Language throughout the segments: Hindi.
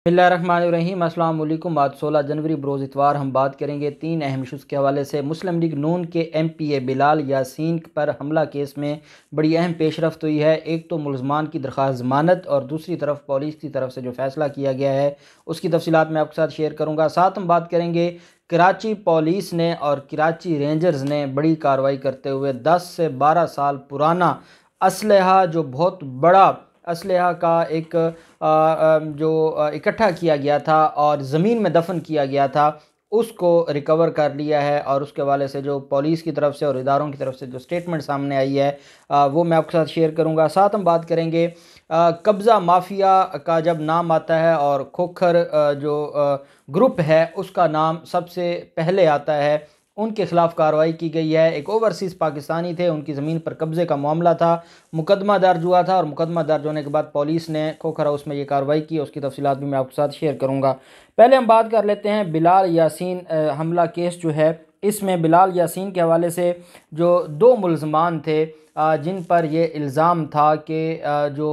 बिस्मिल्लाहिर्रहमानिर्रहीम। अस्सलाम वालेकुम। आज 16 जनवरी बरोज़ इतवार हम बात करेंगे 3 अहम इशूज़ के हवाले से। मुस्लिम लीग नून के MPA बिलाल यासीन पर हमला केस में बड़ी अहम पेशरफ्त हुई है। एक तो मुलज़मान की दरख्वास्त ज़मानत और दूसरी तरफ पुलिस की तरफ से जो फ़ैसला किया गया है उसकी तफसीलात मैं आपके साथ शेयर करूँगा। साथ हम बात करेंगे कराची पुलिस ने और कराची रेंजर्स ने बड़ी कार्रवाई करते हुए 10 से 12 साल पुराना असलहा, जो बहुत बड़ा असलहा का एक जो इकट्ठा किया गया था और ज़मीन में दफन किया गया था, उसको रिकवर कर लिया है। और उसके हवाले से जो पुलिस की तरफ से और इदारों की तरफ से जो स्टेटमेंट सामने आई है वो मैं आपके साथ शेयर करूंगा। साथ हम बात करेंगे कब्ज़ा माफिया का जब नाम आता है और खोखर जो ग्रुप है उसका नाम सबसे पहले आता है, उनके खिलाफ कार्रवाई की गई है। एक ओवरसीज़ पाकिस्तानी थे, उनकी ज़मीन पर कब्ज़े का मामला था, मुकदमा दर्ज हुआ था और मुकदमा दर्ज होने के बाद पुलिस ने खोखर हाउस में ये कार्रवाई की। उसकी तफसीलात भी मैं आपके साथ शेयर करूँगा। पहले हम बात कर लेते हैं बिलाल यासीन हमला केस जो है। इसमें बिलाल यासीन के हवाले से जो 2 मुलज़मान थे जिन पर यह इल्ज़ाम था कि जो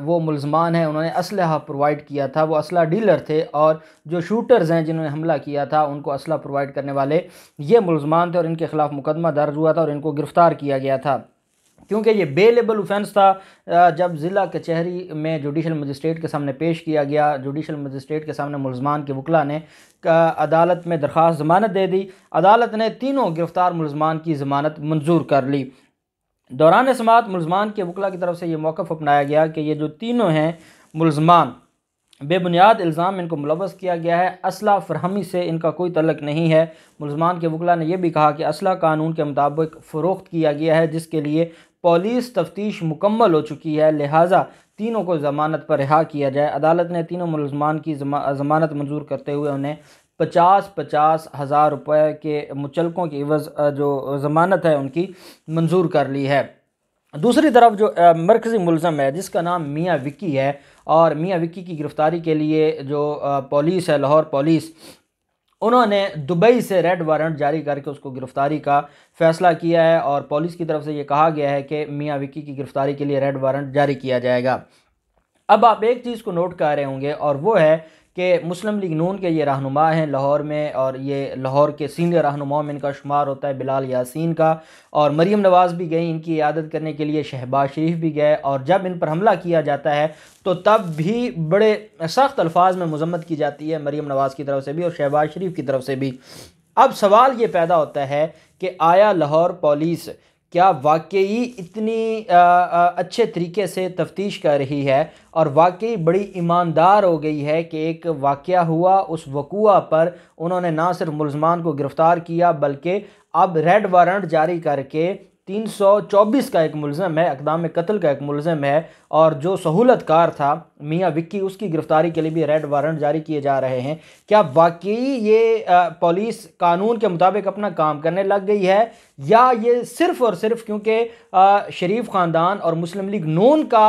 वो मुलज़मान हैं उन्होंने असलहा प्रोवाइड किया था, वो असला डीलर थे और जो शूटर्स हैं जिन्होंने हमला किया था उनको असला प्रोवाइड करने वाले ये मुलज़मान थे और इनके खिलाफ मुकदमा दर्ज हुआ था और इनको गिरफ़्तार किया गया था। क्योंकि ये बेलेबल ऑफेंस था, जब ज़िला कचहरी में जुडिशल मजिस्ट्रेट के सामने पेश किया गया, जुडिशल मजिस्ट्रेट के सामने मुलज़मान के वकला ने अदालत में दरख्वास्त ज़मानत दे दी। अदालत ने तीनों गिरफ़्तार मुलज़मान की ज़मानत मंजूर कर ली। दौरान समाअत मुलज़मान के वकला की तरफ से ये मौक़िफ़ अपनाया गया कि ये जो तीनों हैं मुलज़मान, बेबुनियाद इल्ज़ाम इनको मुलव्वस किया गया है, असला फ़रहमी से इनका कोई तल्लुक़ नहीं है। मुलज़मान के वकला ने यह भी कहा कि असला कानून के मुताबिक फ़रोख्त किया गया है, जिसके लिए पुलिस तफ्तीश मुकम्मल हो चुकी है, लिहाजा तीनों को ज़मानत पर रिहा किया जाए। अदालत ने तीनों मुलज़मान की ज़मानत मंजूर करते हुए उन्हें 50-50 हज़ार रुपये के मुचलकों की एवज़ जो ज़मानत है उनकी मंजूर कर ली है। दूसरी तरफ जो मरकज़ी मुलज़म है जिसका नाम मियाँ विक्की है, और मियाँ विक्की की गिरफ़्तारी के लिए जो पुलिस है, लाहौर पुलिस, उन्होंने दुबई से रेड वारंट जारी करके उसको गिरफ़्तारी का फ़ैसला किया है और पुलिस की तरफ से ये कहा गया है कि मियाँ विक्की की गिरफ़्तारी के लिए रेड वारंट जारी किया जाएगा। अब आप एक चीज़ को नोट कर रहे होंगे और वो है कि मुस्लिम लीग नून के ये रहनुमा हैं लाहौर में, और ये लाहौर के सीनियर रहनुमाओं में इनका शुमार होता है बिलाल यासीन का। और मरीम नवाज़ भी गई इनकी इयादत करने के लिए, शहबाज शरीफ भी गए, और जब इन पर हमला किया जाता है तो तब भी बड़े सख्त अल्फाज में मजम्मत की जाती है मरीम नवाज़ की तरफ से भी और शहबाज शरीफ की तरफ से भी। अब सवाल ये पैदा होता है कि आया लाहौर पुलिस क्या वाकई इतनी अच्छे तरीके से तफ्तीश कर रही है और वाकई बड़ी ईमानदार हो गई है कि एक वाक़या हुआ, उस वक़ूआ पर उन्होंने ना सिर्फ मुलज़मान को गिरफ़्तार किया बल्कि अब रेड वारंट जारी करके 324 का एक मुलज़म है, अक़दाम कत्ल का एक मुलज़म है, और जो सहूलतकार था मियाँ विक्की, उसकी गिरफ़्तारी के लिए भी रेड वारंट जारी किए जा रहे हैं। क्या वाकई ये पुलिस कानून के मुताबिक अपना काम करने लग गई है, या ये सिर्फ़ और सिर्फ क्योंकि शरीफ ख़ानदान और मुस्लिम लीग नून का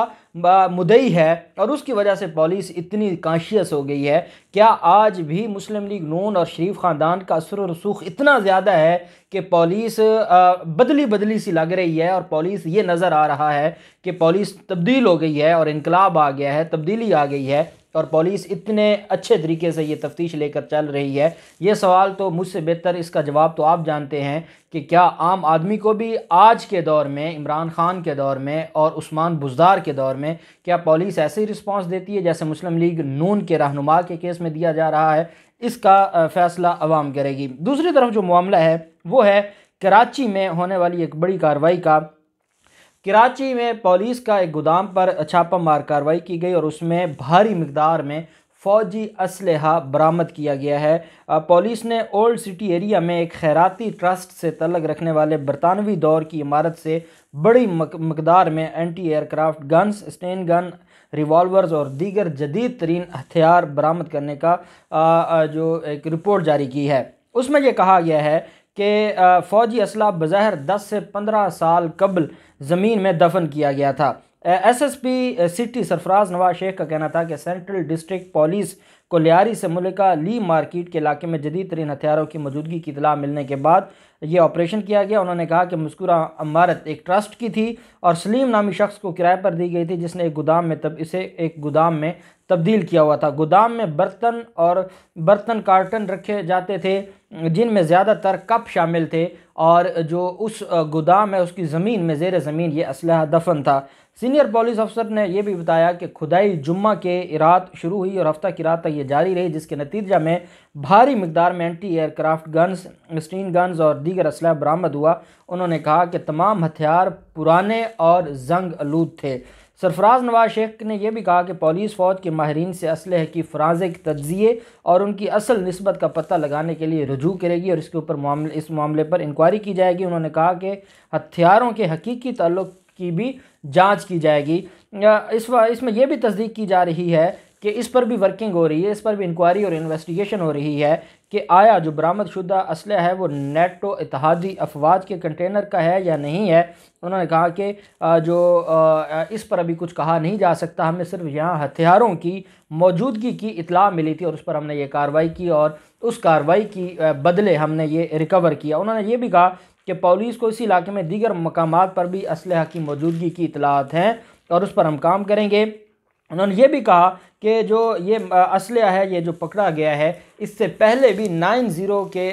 मुद्दई है और उसकी वजह से पुलिस इतनी कॉन्शियस हो गई है? क्या आज भी मुस्लिम लीग नून और शरीफ ख़ानदान का असर और रसूख इतना ज़्यादा है कि पुलिस बदली बदली सी लग रही है और पुलिस ये नज़र आ रहा है कि पुलिस तब्दील हो गई है और इनकलाब आ गया है, तब्दीली आ गई है और पुलिस इतने अच्छे तरीके से ये तफ्तीश लेकर चल रही है? ये सवाल तो मुझसे बेहतर इसका जवाब तो आप जानते हैं कि क्या आम आदमी को भी आज के दौर में, इमरान खान के दौर में और उस्मान बुज़दार के दौर में, क्या पुलिस ऐसे ही रिस्पांस देती है जैसे मुस्लिम लीग नून के रहनुमा के केस में दिया जा रहा है? इसका फ़ैसला अवाम करेगी। दूसरी तरफ जो मामला है वो है कराची में होने वाली एक बड़ी कार्रवाई का। कराची में पुलिस का एक गोदाम पर छापा मार कार्रवाई की गई और उसमें भारी मिकदार में फ़ौजी असलहा बरामद किया गया है। पुलिस ने ओल्ड सिटी एरिया में एक खैराती ट्रस्ट से तल्लुक़ रखने वाले बरतानवी दौर की इमारत से बड़ी मकदार में anti aircraft guns, Sten gun, revolvers और दीगर जदीद तरीन हथियार बरामद करने का जो एक रिपोर्ट जारी की है। उसमें यह कहा गया है कि फ़ौजी असला बज़ाहिर 10 से 15 साल कबल ज़मीन में दफन किया गया था। SSP सिटी सरफराज नवाज शेख का कहना था कि सेंट्रल डिस्ट्रिक्ट पुलिस को लियारी से मुल्का ली मार्केट के इलाके में जदीद तरीन हथियारों की मौजूदगी की इतला मिलने के बाद ये ऑपरेशन किया गया। उन्होंने कहा कि मज़कूरा इमारत एक ट्रस्ट की थी और सलीम नामी शख्स को किराए पर दी गई थी, जिसने एक गोदाम में तब्दील किया हुआ था। गोदाम में बर्तन कार्टन रखे जाते थे जिनमें ज़्यादातर कप शामिल थे, और जो उस गोदाम है उसकी ज़मीन में ज़ेर ज़मीन ये असलहा दफन था। सीनियर पुलिस अफसर ने यह भी बताया कि खुदाई जुम्मा के रात शुरू हुई और हफ्ता की रात तक ये जारी रही, जिसके नतीजा में भारी मिकदार में anti aircraft guns, Sten guns और दीगर असलहा बरामद हुआ। उन्होंने कहा कि तमाम हथियार पुराने और जंग आलूद थे। सरफराज नवाज शेख ने यह भी कहा कि पुलिस फ़ौज के माहिरीन से असलहे की फ़राज़िक तज्ज़िये और उनकी असल निस्बत का पता लगाने के लिए रुजू करेगी और इसके ऊपर इस मामले पर इंक्वायरी की जाएगी। उन्होंने कहा कि हथियारों के हकीकी ताल्लुक़ की भी जांच की जाएगी। इसमें यह भी तस्दीक की जा रही है कि इस पर भी वर्किंग हो रही है, इस पर भी इंक्वायरी और इन्वेस्टिगेशन हो रही है कि आया जो बरामद शुदा असलहा है वो नेटो इत्तेहादी अफवाज के कंटेनर का है या नहीं है। उन्होंने कहा कि इस पर अभी कुछ कहा नहीं जा सकता, हमें सिर्फ यहाँ हथियारों की मौजूदगी की इतला मिली थी और उस पर हमने ये कार्रवाई की और उस कार्रवाई की बदले हमने ये रिकवर किया। उन्होंने ये भी कहा कि पुलिस को इसी इलाके में दीगर मकामात पर भी असलहा की मौजूदगी की इतलात हैं और उस पर हम काम करेंगे। उन्होंने ये भी कहा कि जो ये असलहा है ये जो पकड़ा गया है, इससे पहले भी 90 के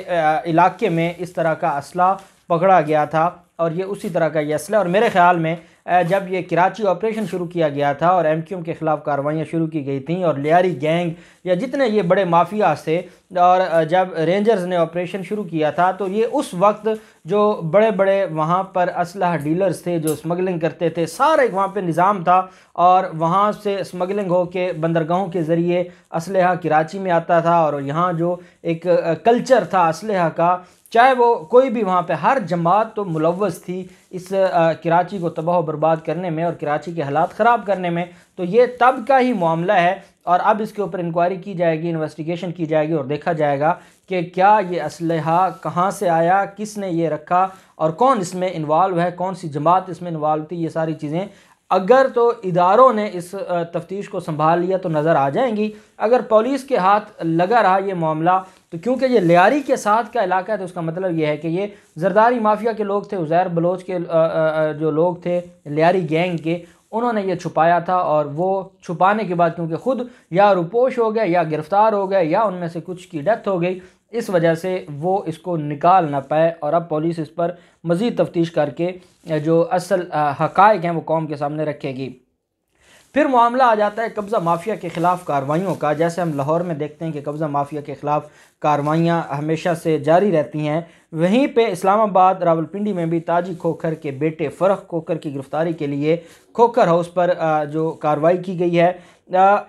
इलाके में इस तरह का असला पकड़ा गया था और ये उसी तरह का ये असला। और मेरे ख़्याल में जब ये कराची ऑपरेशन शुरू किया गया था और MQM के ख़िलाफ़ कार्रवाइयाँ शुरू की गई थी और लियारी गैंग या जितने ये बड़े माफियाज थे, और जब रेंजर्स ने ऑपरेशन शुरू किया था तो ये उस वक्त जो बड़े बड़े वहाँ पर असलहा डीलर्स थे जो स्मगलिंग करते थे, सारा एक वहाँ पे निज़ाम था और वहाँ से स्मगलिंग हो के बंदरगाहों के ज़रिए असलहा कराची में आता था। और यहाँ जो एक कल्चर था असलहा का, चाहे वो कोई भी वहाँ पे हर जमात तो मुलव्वस थी इस कराची को तबाह बर्बाद करने में और कराची के हालात ख़राब करने में। तो ये तब का ही मामला है और अब इसके ऊपर इंक्वायरी की जाएगी, इन्वेस्टिगेशन की जाएगी और देखा जाएगा कि क्या ये असलहा कहाँ से आया, किसने ये रखा और कौन इसमें इन्वॉल्व है, कौन सी जमात इसमें इन्वॉल्व थी। ये सारी चीज़ें अगर तो इदारों ने इस तफ्तीश को संभाल लिया तो नज़र आ जाएंगी। अगर पुलिस के हाथ लगा रहा ये मामला तो क्योंकि ये लियारी के साथ का इलाका है तो उसका मतलब ये है कि ये जरदारी माफिया के लोग थे, उज़ैर बलोच के जो लोग थे लियारी गैंग के, उन्होंने ये छुपाया था और वो छुपाने के बाद क्योंकि ख़ुद या रुपोश हो गए या गिरफ़्तार हो गए या उनमें से कुछ की डेथ हो गई, इस वजह से वो इसको निकाल ना पाए और अब पुलिस इस पर मज़ीद तफ्तीश करके जो असल हक़ाइक़ हैं वो कौम के सामने रखेगी। फिर मामला आ जाता है कब्ज़ा माफिया के ख़िलाफ़ कार्रवाइयों का। जैसे हम लाहौर में देखते हैं कि कब्ज़ा माफिया के ख़िलाफ़ कार्रवाइयाँ हमेशा से जारी रहती हैं, वहीं पे इस्लामाबाद रावलपिंडी में भी ताजी खोखर के बेटे फ़रख खोखर की गिरफ़्तारी के लिए खोखर हाउस पर जो कार्रवाई की गई है,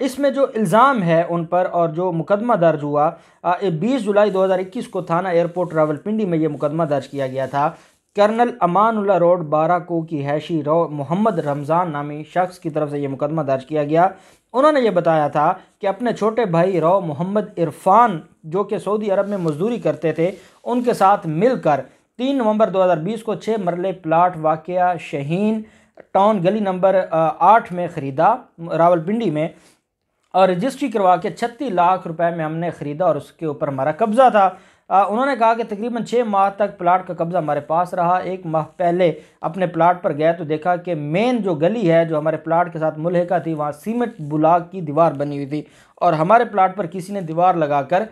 इसमें जो इल्ज़ाम है उन पर और जो मुकदमा दर्ज हुआ 20 जुलाई 2021 को थाना एयरपोर्ट रावलपिंडी में ये मुकदमा दर्ज किया गया था। कर्नल अमानुल्लाह रोड 12 को की हैशी रो मोहम्मद रमज़ान नामी शख्स की तरफ से ये मुकदमा दर्ज किया गया। उन्होंने ये बताया था कि अपने छोटे भाई रो मोहम्मद इरफान जो कि सऊदी अरब में मजदूरी करते थे, उनके साथ मिलकर 3 नवंबर 2020 को 6 मरले प्लाट वाक़या शहीन टाउन गली नंबर 8 में ख़रीदा रावलपिंडी में और रजिस्ट्री करवा के 36 लाख रुपए में हमने ख़रीदा और उसके ऊपर हमारा कब्ज़ा था। उन्होंने कहा कि तकरीबन 6 माह तक प्लाट का कब्ज़ा हमारे पास रहा। 1 माह पहले अपने प्लाट पर गए तो देखा कि मेन जो गली है जो हमारे प्लाट के साथ मुल्हिका थी, वहाँ सीमेंट ब्लॉक की दीवार बनी हुई थी और हमारे प्लाट पर किसी ने दीवार लगाकर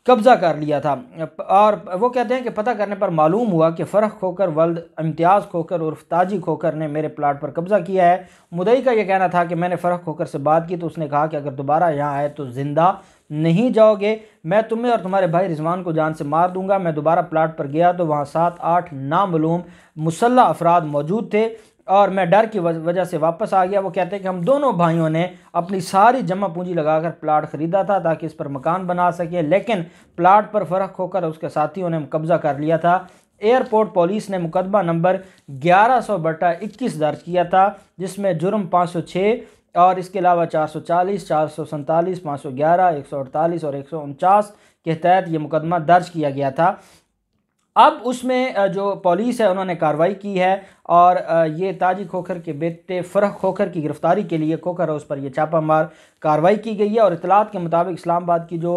कब्ज़ा कर लिया था। और वो कहते हैं कि पता करने पर मालूम हुआ कि फ़रख खोकर वल्द इम्तियाज़ खोकर उर्फ ताजी खोकर ने मेरे प्लाट पर कब्ज़ा किया है। मुदई का यह कहना था कि मैंने फ़रख खोकर से बात की तो उसने कहा कि अगर दोबारा यहाँ आए तो ज़िंदा नहीं जाओगे, मैं तुम्हें और तुम्हारे भाई रिजवान को जान से मार दूंगा। मैं दोबारा प्लाट पर गया तो वहाँ 7-8 नामालूम मुसल्लह अफराद मौजूद थे और मैं डर की वजह से वापस आ गया। वो कहते हैं कि हम दोनों भाइयों ने अपनी सारी जमा पूंजी लगाकर प्लाट ख़रीदा था ताकि इस पर मकान बना सके, लेकिन प्लाट पर फ़र्क होकर उसके साथियों ने कब्ज़ा कर लिया था। एयरपोर्ट पुलिस ने मुकदमा नंबर 1100/21 दर्ज किया था जिसमें जुर्म 506 और इसके अलावा 440, 447, 511, 148 और 149 के तहत ये मुकदमा दर्ज किया गया था। अब उसमें जो पुलिस है उन्होंने कार्रवाई की है और ये ताजी खोखर के बेटे फ़रह खोखर की गिरफ्तारी के लिए खोखर हाउस पर यह छापा मार कार्रवाई की गई है। और इतलात के मुताबिक इस्लामाबाद की जो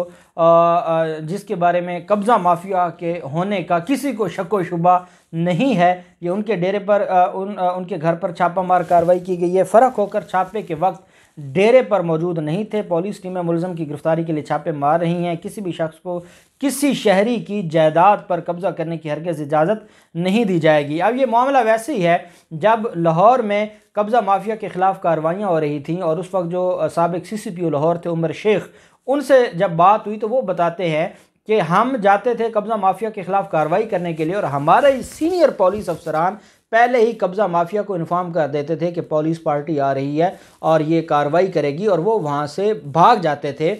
जिसके बारे में कब्ज़ा माफिया के होने का किसी को शक व शुबा नहीं है, ये उनके डेरे पर उनके घर पर छापा मार कार्रवाई की गई है। फ़रह खोखर छापे के वक्त डेरे पर मौजूद नहीं थे। पुलिस टीमें मुलज़म की गिरफ्तारी के लिए छापे मार रही हैं। किसी भी शख्स को किसी शहरी की जायदाद पर कब्ज़ा करने की हरगिज़ इजाज़त नहीं दी जाएगी। अब ये मामला वैसे ही है जब लाहौर में कब्ज़ा माफिया के ख़िलाफ़ कार्रवाइयाँ हो रही थीं और उस वक्त जो साबिक़ CCPO लाहौर थे उमर शेख, उनसे जब बात हुई तो वो बताते हैं कि हम जाते थे कब्ज़ा माफिया के ख़िलाफ़ कार्रवाई करने के लिए और हमारे सीनियर पुलिस अफसरान पहले ही कब्ज़ा माफिया को इन्फॉर्म कर देते थे कि पुलिस पार्टी आ रही है और ये कार्रवाई करेगी, और वो वहाँ से भाग जाते थे।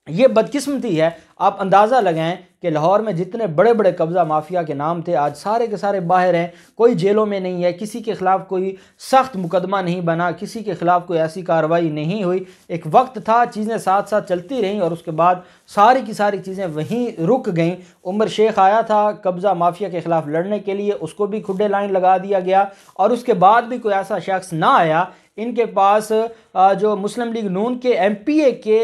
ये बदकिस्मती है। आप अंदाज़ा लगाएं कि लाहौर में जितने बड़े बड़े कब्ज़ा माफिया के नाम थे आज सारे के सारे बाहर हैं, कोई जेलों में नहीं है, किसी के ख़िलाफ़ कोई सख्त मुकदमा नहीं बना, किसी के ख़िलाफ़ कोई ऐसी कार्रवाई नहीं हुई। एक वक्त था, चीज़ें साथ साथ चलती रहीं और उसके बाद सारी की सारी चीज़ें वहीं रुक गईं। उमर शेख आया था कब्ज़ा माफिया के ख़िलाफ़ लड़ने के लिए, उसको भी खुडे लाइन लगा दिया गया और उसके बाद भी कोई ऐसा शख्स ना आया इनके पास जो मुस्लिम लीग नून के MPA के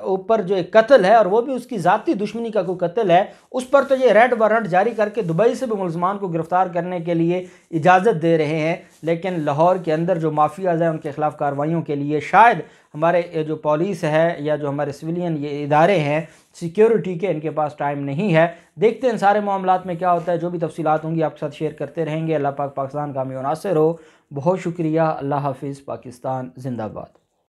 ऊपर जो एक कत्ल है और वो भी उसकी ज़ाती दुश्मनी का कोई कत्ल है, उस पर तो ये रेड वारंट जारी करके दुबई से भी मुलज़मान को गिरफ़्तार करने के लिए इजाज़त दे रहे हैं। लेकिन लाहौर के अंदर जो माफियाज़ हैं उनके ख़िलाफ़ कार्रवाइयों के लिए शायद हमारे जो पुलिस है या जो हमारे सिविलियन ये इदारे हैं सिक्योरिटी के, इनके पास टाइम नहीं है। देखते हैं सारे मामलात में क्या होता है। जो भी तफसीलात होंगी आपके साथ शेयर करते रहेंगे। अल्लाह पाक पाकिस्तान कामयाब नासिर हो। बहुत शुक्रिया। अल्लाह हाफिज़। पाकिस्तान जिंदाबाद।